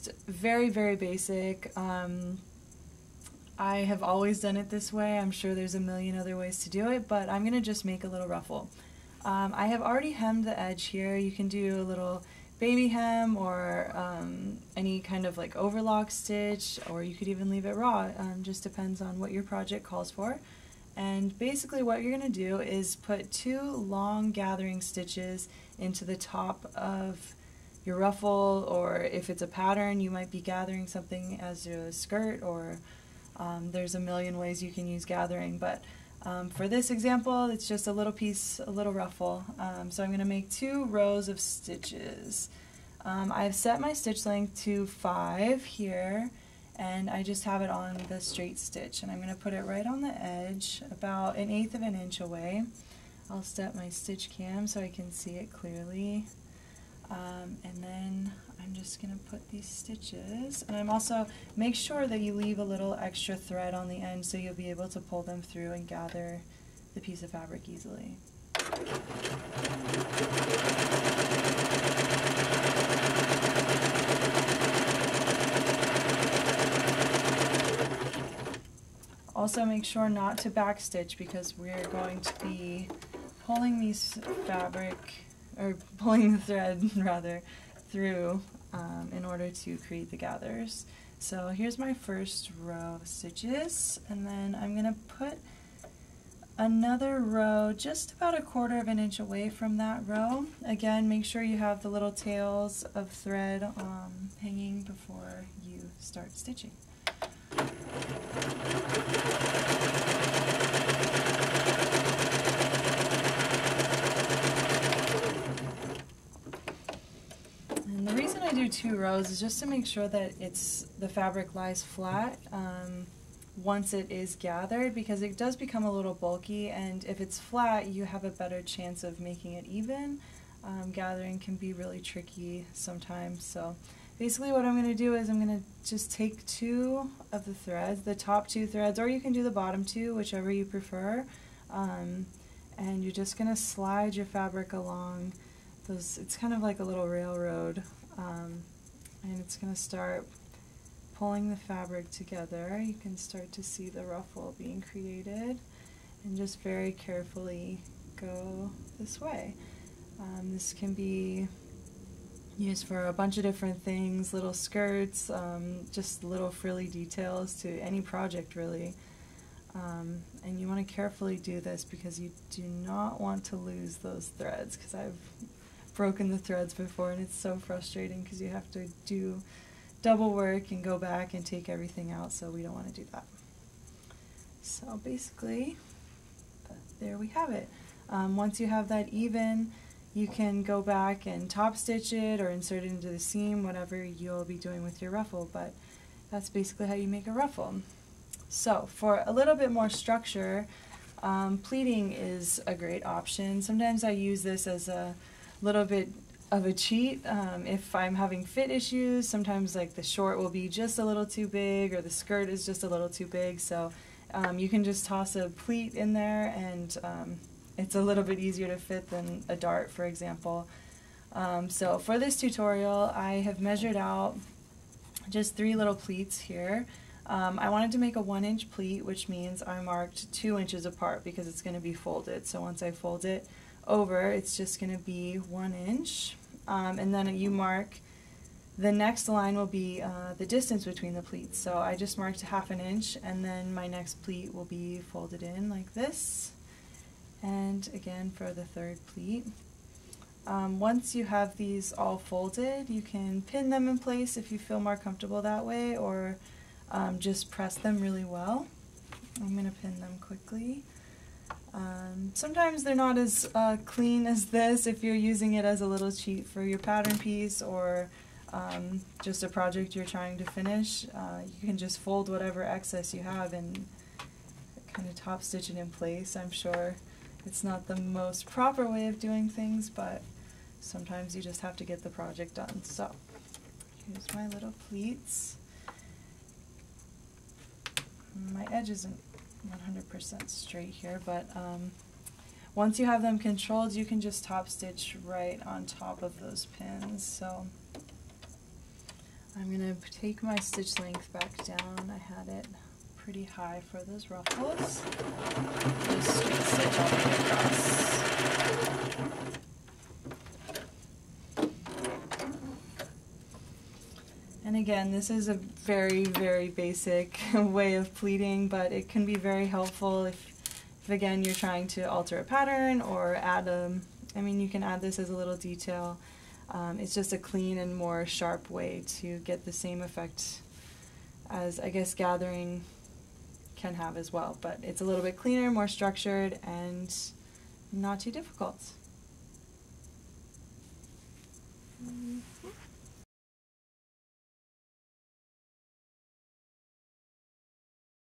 just very, very basic. I have always done it this way. I'm sure there's a million other ways to do it, but I'm going to just make a little ruffle. I have already hemmed the edge here. You can do a little baby hem or any kind of like overlock stitch, or you could even leave it raw. Just depends on what your project calls for. And basically what you're going to do is put 2 long gathering stitches into the top of your ruffle, or if it's a pattern you might be gathering something as a skirt, or there's a million ways you can use gathering, but for this example it's just a little piece, a little ruffle. So I'm going to make 2 rows of stitches. I've set my stitch length to 5 here, and I just have it on the straight stitch, and I'm going to put it right on the edge, about 1/8 of an inch away. I'll step my stitch cam so I can see it clearly, and then I'm just going to put these stitches, and I'm also, make sure that you leave a little extra thread on the end so you'll be able to pull them through and gather the piece of fabric easily. Also make sure not to backstitch, because we're going to be pulling these fabric, or pulling the thread rather, through in order to create the gathers. So here's my first row of stitches, and then I'm going to put another row just about 1/4 of an inch away from that row. Again, make sure you have the little tails of thread hanging before you start stitching. And the reason I do 2 rows is just to make sure that the fabric lies flat once it is gathered, because it does become a little bulky, and if it's flat you have a better chance of making it even. Gathering can be really tricky sometimes, so basically what I'm going to do is I'm going to just take 2 of the threads, the top 2 threads, or you can do the bottom 2, whichever you prefer, and you're just going to slide your fabric along those. It's kind of like a little railroad, and it's going to start pulling the fabric together. You can start to see the ruffle being created, and just very carefully go this way. This can be used for a bunch of different things, little skirts, just little frilly details to any project really. And you want to carefully do this because you do not want to lose those threads, because I've broken the threads before and it's so frustrating because you have to do double work and go back and take everything out, so we don't want to do that. So basically, there we have it. Once you have that even, you can go back and top stitch it or insert it into the seam, whatever you'll be doing with your ruffle, but that's basically how you make a ruffle. So for a little bit more structure, pleating is a great option. Sometimes I use this as a little bit of a cheat if I'm having fit issues. Sometimes like the short will be just a little too big, or the skirt is just a little too big, so you can just toss a pleat in there, and it's a little bit easier to fit than a dart, for example. So for this tutorial I have measured out just 3 little pleats here. I wanted to make a 1-inch pleat, which means I marked 2 inches apart because it's going to be folded. So once I fold it over, it's just going to be 1 inch. And then you mark, the next line will be the distance between the pleats. So I just marked 1/2 inch, and then my next pleat will be folded in like this. And again for the 3rd pleat. Once you have these all folded, you can pin them in place if you feel more comfortable that way, or just press them really well. I'm going to pin them quickly. Sometimes they're not as clean as this if you're using it as a little cheat for your pattern piece, or just a project you're trying to finish. You can just fold whatever excess you have and kind of top stitch it in place. I'm sure it's not the most proper way of doing things, but sometimes you just have to get the project done. So here's my little pleats. My edge isn't 100% straight here, but once you have them controlled, you can just top stitch right on top of those pins. So I'm going to take my stitch length back down. I had it pretty high for those ruffles. Just straight stitch all the way across. And again, this is a very, very basic way of pleating, but it can be very helpful if again you're trying to alter a pattern or add I mean, you can add this as a little detail. It's just a clean and more sharp way to get the same effect as, I guess, gathering can have as well, but it's a little bit cleaner, more structured, and not too difficult.